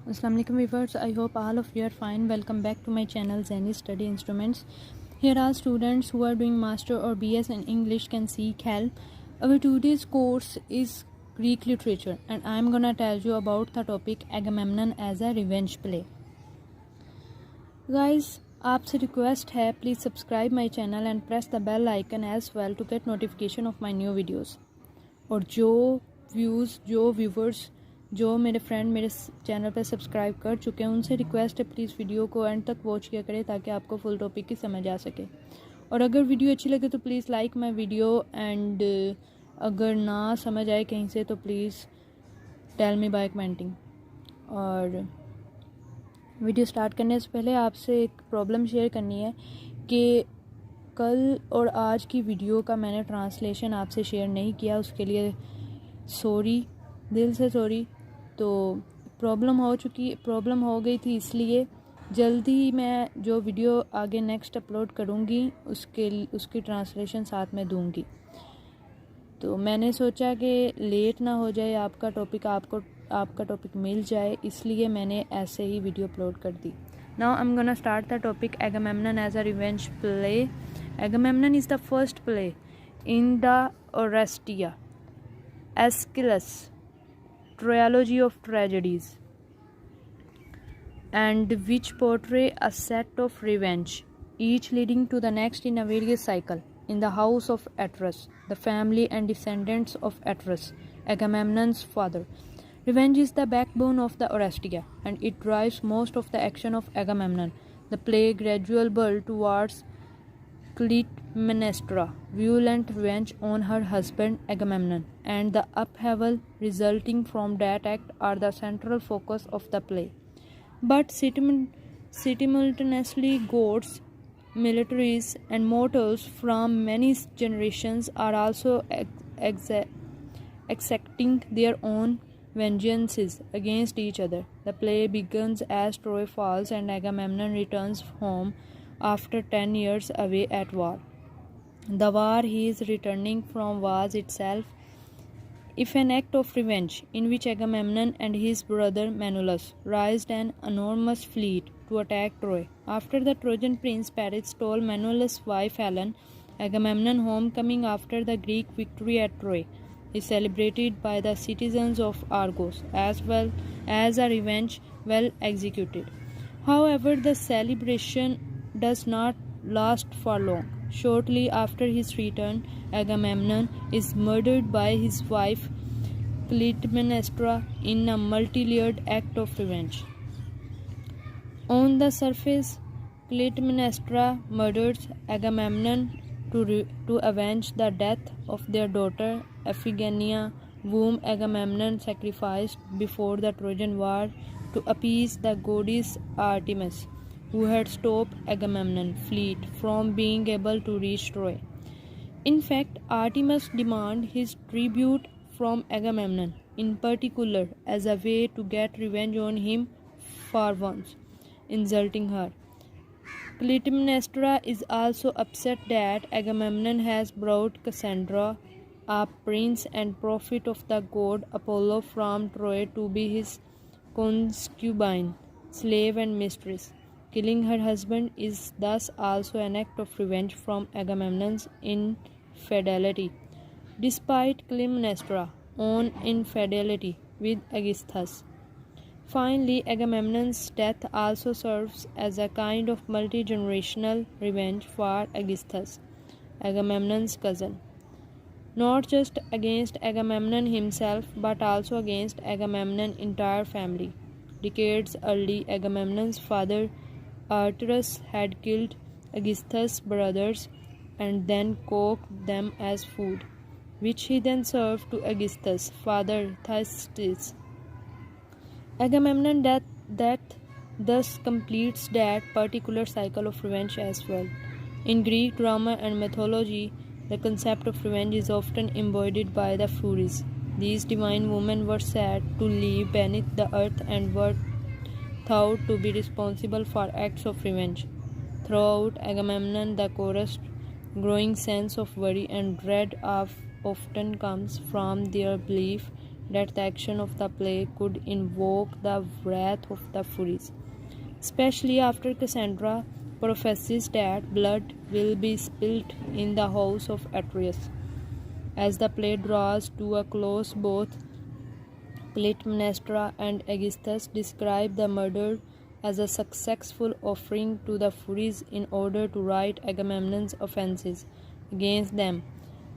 Assalamu alaikum viewers, I hope all of you are fine. Welcome back to my channel Zeni Study Instruments. Here all students who are doing master or BS in English can seek help. Our today's course is Greek literature and I am gonna tell you about the topic Agamemnon as a revenge play. Guys, आपसे request है please subscribe my channel and press the bell icon as well to get notification of my new videos. और जो viewers जो मेरे friend मेरे channel पर subscribe कर चुके हैं उनसे रिक्वेस्ट है प्लीज़ वीडियो को एंड तक वॉच किया करें ताकि आपको फुल टॉपिक की समझ आ सके. और अगर वीडियो अच्छी लगे तो please like my video and अगर ना समझ आए कहीं से तो please tell me by commenting. और वीडियो स्टार्ट करने से पहले आपसे एक प्रॉब्लम शेयर करनी है कि कल और आज की वीडियो का मैंने ट्रांसलेशन आपसे शेयर नहीं किया, उसके लिए सॉरी, दिल से सॉरी. तो प्रॉब्लम हो गई थी, इसलिए जल्दी मैं जो वीडियो आगे नेक्स्ट अपलोड करूँगी उसकी ट्रांसलेशन साथ में दूँगी. तो मैंने सोचा कि लेट ना हो जाए, आपका टॉपिक मिल जाए, इसलिए मैंने ऐसे ही वीडियो अपलोड कर दी. Now I am gonna start the topic Agamemnon as a revenge play. Agamemnon is the first play in the Oresteia Aeschylus trilogy of tragedies and which portray a set of revenge, each leading to the next in a various cycle. In the house of Atreus, the family and descendants of Atreus, Agamemnon's father, revenge is the backbone of the Orestia, and it drives most of the action of Agamemnon. The play gradual build towards Clytemnestra, violent revenge on her husband Agamemnon, and the upheaval resulting from that act are the central focus of the play. But simultaneously, gods, militaries, and mortals from many generations are also exacting their own vengeances against each other. The play begins as Troy falls and Agamemnon returns home after 10 years away at war. The war he is returning from was itself if an act of revenge, in which Agamemnon and his brother Menelaus raised an enormous fleet to attack Troy. After the Trojan prince Paris stole Menelaus' wife Helen, Agamemnon's homecoming after the Greek victory at Troy is celebrated by the citizens of Argos as well as a revenge well executed. However, the celebration does not last for long. Shortly after his return, Agamemnon is murdered by his wife Clytemnestra in a multi-layered act of revenge. On the surface, Clytemnestra murders Agamemnon to avenge the death of their daughter Iphigenia, whom Agamemnon sacrificed before the Trojan War to appease the goddess Artemis, who had stopped Agamemnon's fleet from being able to reach Troy. In fact, Artemis demanded his tribute from Agamemnon, in particular, as a way to get revenge on him for once insulting her. Clytemnestra is also upset that Agamemnon has brought Cassandra, a prince and prophet of the god Apollo, from Troy to be his concubine, slave and mistress. Killing her husband is thus also an act of revenge from Agamemnon's infidelity, despite Clytemnestra's own infidelity with Aegisthus. Finally, Agamemnon's death also serves as a kind of multi-generational revenge for Aegisthus, Agamemnon's cousin, not just against Agamemnon himself but also against Agamemnon's entire family. Decades early, Agamemnon's father Arterus had killed Aegisthus' brothers and then cooked them as food, which he then served to Aegisthus' father Thyestes. Agamemnon's death thus completes that particular cycle of revenge as well. In Greek drama and mythology, the concept of revenge is often embodied by the Furies. These divine women were said to live beneath the earth and were thought to be responsible for acts of revenge. Throughout Agamemnon, the chorus growing sense of worry and dread often comes from their belief that the action of the play could invoke the wrath of the Furies, especially after Cassandra prophesies that blood will be spilt in the house of Atreus. As the play draws to a close, both Clytemnestra and Aegisthus describe the murder as a successful offering to the Furies in order to right Agamemnon's offences against them,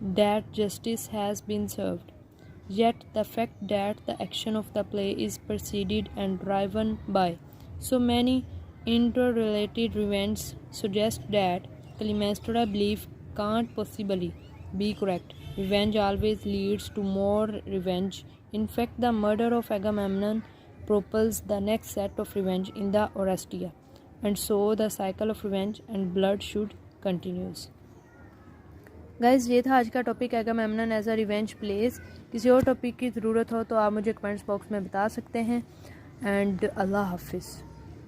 that justice has been served. Yet the fact that the action of the play is preceded and driven by so many interrelated events suggests that Clytemnestra's belief can't possibly be correct. Revenge always leads to more revenge. In fact, the murder of Agamemnon propels the next set of revenge in the Oresteia, and so the cycle of revenge and blood should continues. Guys ये था आज का topic Agamemnon as a revenge plays. किसी और topic की ज़रूरत हो तो आप मुझे कमेंट्स बॉक्स में बता सकते हैं। एंड अल्लाह हाफिज़।